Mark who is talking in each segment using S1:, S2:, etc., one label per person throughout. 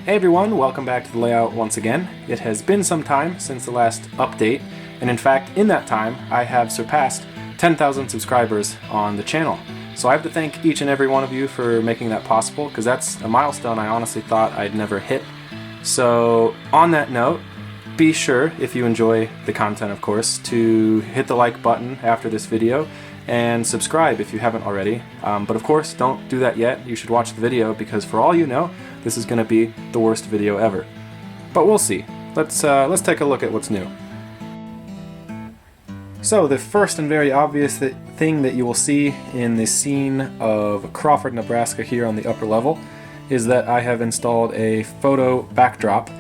S1: Hey everyone, welcome back to the layout once again. It has been some time since the last update, and in fact, in that time, I have surpassed 10,000 subscribers on the channel. So I have to thank each and every one of you for making that possible, because that's a milestone I honestly thought I'd never hit. So on that note, be sure, if you enjoy the content of course, to hit the like button after this video and subscribe if you haven't already. But of course, don't do that yet. You should watch the video because for all you know, this is going to be the worst video ever. But we'll see. Let's take a look at what's new. So the first and very obvious thing that you will see in the scene of Crawford, Nebraska here on the upper level is that I have installed a photo backdrop.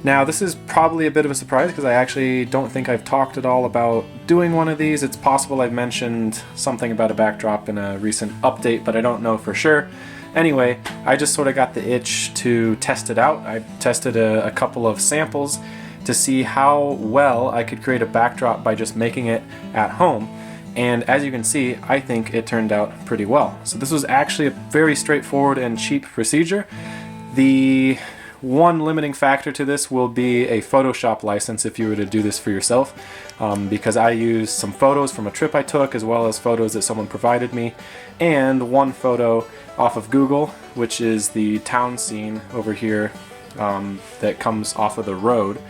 S1: Now this is probably a bit of a surprise because I actually don't think I've talked at all about doing one of these. It's possible I've mentioned something about a backdrop in a recent update, but I don't know for sure. Anyway, I just sort of got the itch to test it out. I tested a couple of samples to see how well I could create a backdrop by just making it at home. And as you can see, I think it turned out pretty well. So this was actually a very straightforward and cheap procedure. The one limiting factor to this will be a Photoshop license if you were to do this for yourself, because I used some photos from a trip I took as well as photos that someone provided me, and one photo off of Google, which is the town scene over here that comes off of the road.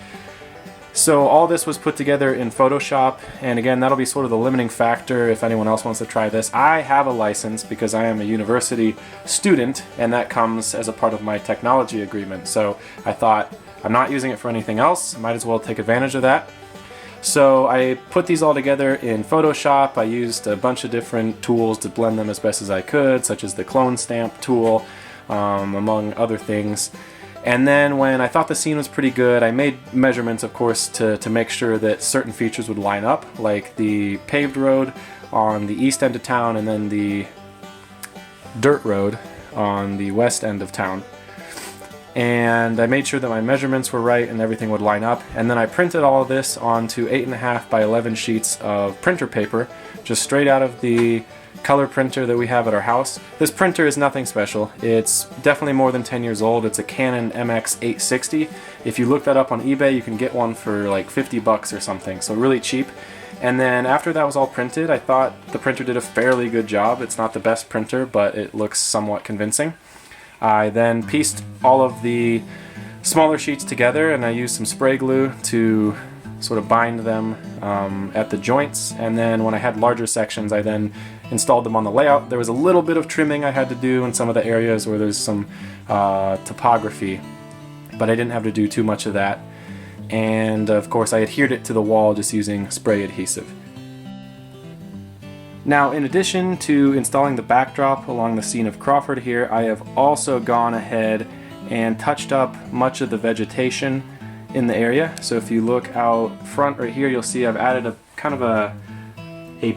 S1: So all this was put together in Photoshop, and again, that'll be sort of the limiting factor if anyone else wants to try this. I have a license because I am a university student, and that comes as a part of my technology agreement. So I thought, I'm not using it for anything else, might as well take advantage of that. So I put these all together in Photoshop. I used a bunch of different tools to blend them as best as I could, such as the clone stamp tool, among other things. And then when I thought the scene was pretty good, I made measurements, of course, to make sure that certain features would line up, like the paved road on the east end of town and then the dirt road on the west end of town. And I made sure that my measurements were right and everything would line up. And then I printed all of this onto 8.5 by 11 sheets of printer paper, just straight out of the color printer that we have at our house. This printer is nothing special. It's definitely more than 10 years old. It's a Canon MX860. If you look that up on eBay, you can get one for like 50 bucks or something, so really cheap. And then after that was all printed, I thought the printer did a fairly good job. It's not the best printer, but it looks somewhat convincing. I then pieced all of the smaller sheets together, and I used some spray glue to sort of bind them at the joints, and then when I had larger sections I then installed them on the layout. There was a little bit of trimming I had to do in some of the areas where there's some topography, but I didn't have to do too much of that. And of course I adhered it to the wall just using spray adhesive. Now, in addition to installing the backdrop along the scene of Crawford here, I have also gone ahead and touched up much of the vegetation in the area. So if you look out front right here, you'll see I've added a kind of a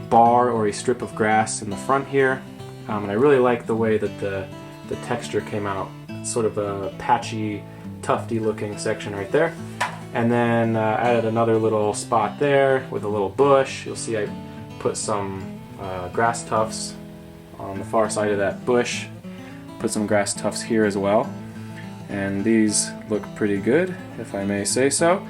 S1: bar or a strip of grass in the front here, and I really like the way that the texture came out. It's sort of a patchy, tufty looking section right there. And then added another little spot there with a little bush. You'll see I put some grass tufts on the far side of that bush. Put some grass tufts here as well. And these look pretty good, if I may say so.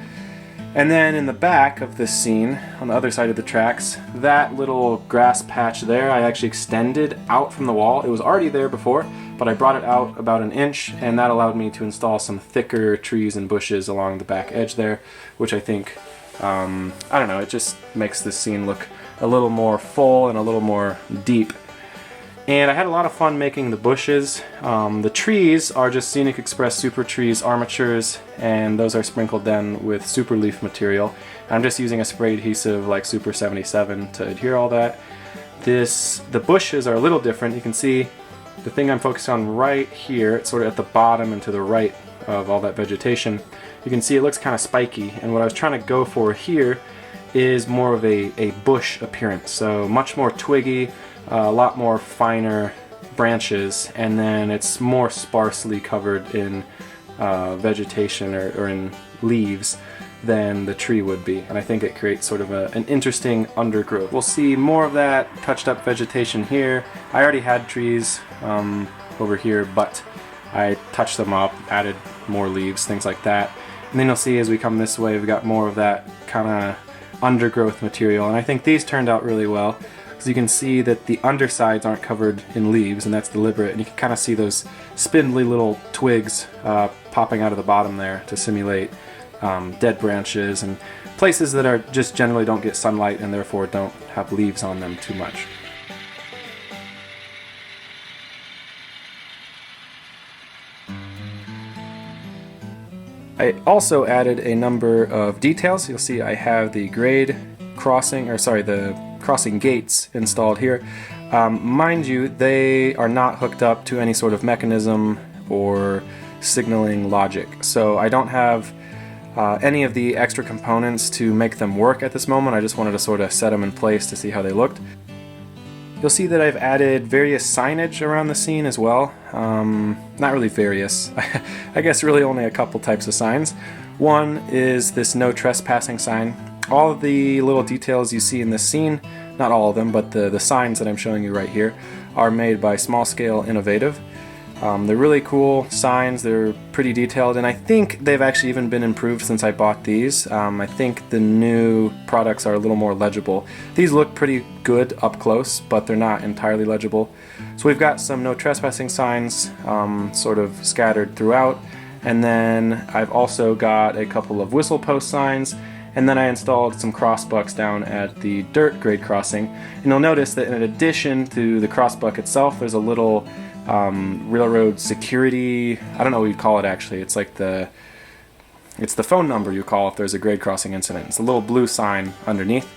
S1: And then in the back of this scene, on the other side of the tracks, that little grass patch there, I actually extended out from the wall. It was already there before, but I brought it out about an inch, and that allowed me to install some thicker trees and bushes along the back edge there, which I think, I don't know, it just makes this scene look a little more full and a little more deep. And I had a lot of fun making the bushes. The trees are just Scenic Express Super Trees armatures, and those are sprinkled then with super leaf material. I'm just using a spray adhesive like Super 77 to adhere all that. The bushes are a little different. You can see the thing I'm focused on right here, it's sort of at the bottom and to the right of all that vegetation. You can see it looks kind of spiky, and what I was trying to go for here is more of a bush appearance. So much more twiggy, a lot more finer branches, and then it's more sparsely covered in vegetation or in leaves than the tree would be, and I think it creates sort of an interesting undergrowth. We'll see more of that touched up vegetation here. I already had trees over here, but I touched them up, added more leaves, things like that. And then you'll see as we come this way, we've got more of that kind of undergrowth material. And I think these turned out really well, because you can see that the undersides aren't covered in leaves, and that's deliberate. And you can kind of see those spindly little twigs popping out of the bottom there to simulate dead branches and places that are just generally don't get sunlight and therefore don't have leaves on them too much. I also added a number of details. You'll see I have the grade crossing, or sorry, the crossing gates installed here. Mind you, they are not hooked up to any sort of mechanism or signaling logic, so I don't have any of the extra components to make them work at this moment. I just wanted to sort of set them in place to see how they looked. You'll see that I've added various signage around the scene as well. Not really various, I guess really only a couple types of signs. One is this no trespassing sign. All of the little details you see in this scene, not all of them, but the signs that I'm showing you right here, are made by Small Scale Innovative. They're really cool signs, they're pretty detailed, and I think they've actually even been improved since I bought these. I think the new products are a little more legible. These look pretty good up close, but they're not entirely legible. So we've got some no trespassing signs sort of scattered throughout, and then I've also got a couple of whistle post signs, and then I installed some crossbucks down at the dirt grade crossing. And you'll notice that in addition to the crossbuck itself, there's a little railroad security, I don't know what you'd call it actually, it's like it's the phone number you call if there's a grade crossing incident. It's a little blue sign underneath,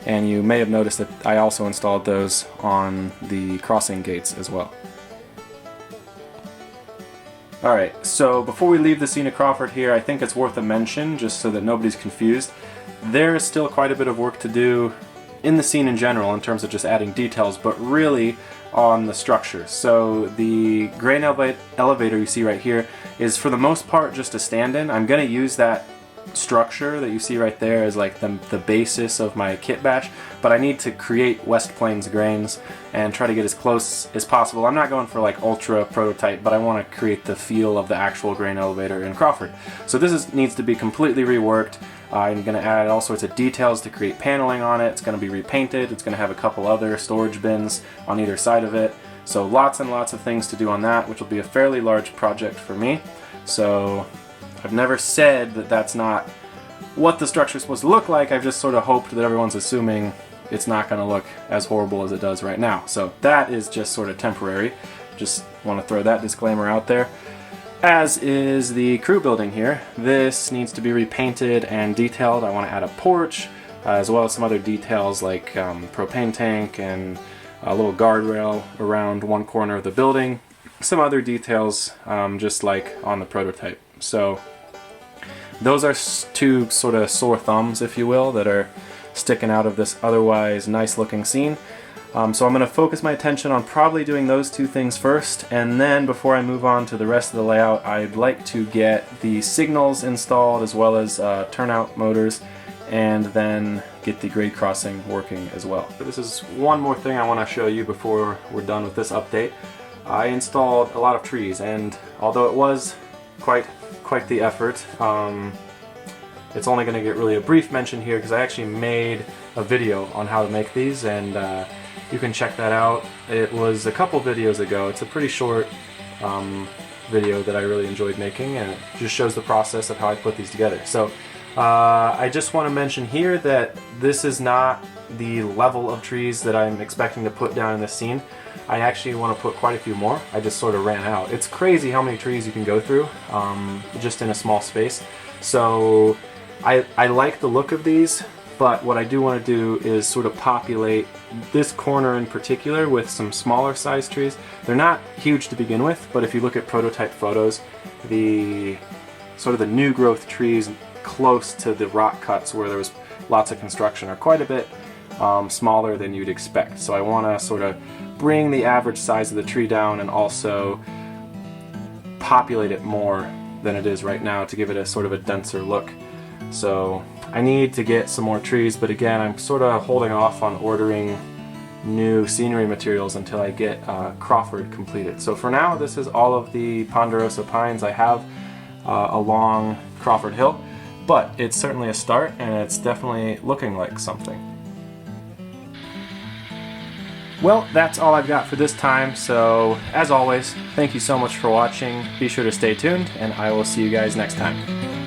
S1: and you may have noticed that I also installed those on the crossing gates as well. Alright, so before we leave the scene of Crawford here, I think it's worth a mention, just so that nobody's confused. There is still quite a bit of work to do in the scene in general in terms of just adding details, but really on the structure. So the grain elevator you see right here is for the most part just a stand-in. I'm going to use that structure that you see right there as like the basis of my kit bash, but I need to create West Plains grains and try to get as close as possible. I'm not going for like ultra prototype, but I want to create the feel of the actual grain elevator in Crawford. So this needs to be completely reworked. I'm going to add all sorts of details to create paneling on it. It's going to be repainted. It's going to have a couple other storage bins on either side of it. So lots and lots of things to do on that, which will be a fairly large project for me. So I've never said that that's not what the structure is supposed to look like. I've just sort of hoped that everyone's assuming it's not going to look as horrible as it does right now. So that is just sort of temporary. Just want to throw that disclaimer out there. As is the crew building here. This needs to be repainted and detailed. I want to add a porch, as well as some other details like propane tank and a little guardrail around one corner of the building. Some other details just like on the prototype. So those are two sort of sore thumbs, if you will, that are sticking out of this otherwise nice looking scene. So I'm going to focus my attention on probably doing those two things first, and then before I move on to the rest of the layout, I'd like to get the signals installed as well as turnout motors, and then get the grade crossing working as well. So this is one more thing I want to show you before we're done with this update. I installed a lot of trees, and although it was quite the effort, it's only going to get really a brief mention here because I actually made a video on how to make these, and you can check that out. It was a couple videos ago. It's a pretty short video that I really enjoyed making, and it just shows the process of how I put these together. So I just want to mention here that this is not the level of trees that I'm expecting to put down in this scene. I actually want to put quite a few more. I just sort of ran out. It's crazy how many trees you can go through just in a small space. So I like the look of these, but what I do want to do is sort of populate this corner in particular with some smaller sized trees. They're not huge to begin with, but if you look at prototype photos, the sort of the new growth trees close to the rock cuts where there was lots of construction are quite a bit smaller than you'd expect. So I want to sort of bring the average size of the tree down and also populate it more than it is right now to give it a sort of a denser look. So I need to get some more trees, but again, I'm sort of holding off on ordering new scenery materials until I get Crawford completed. So for now, this is all of the ponderosa pines I have. along Crawford Hill, but it's certainly a start and it's definitely looking like something. Well, that's all I've got for this time, so as always, thank you so much for watching. Be sure to stay tuned, and I will see you guys next time.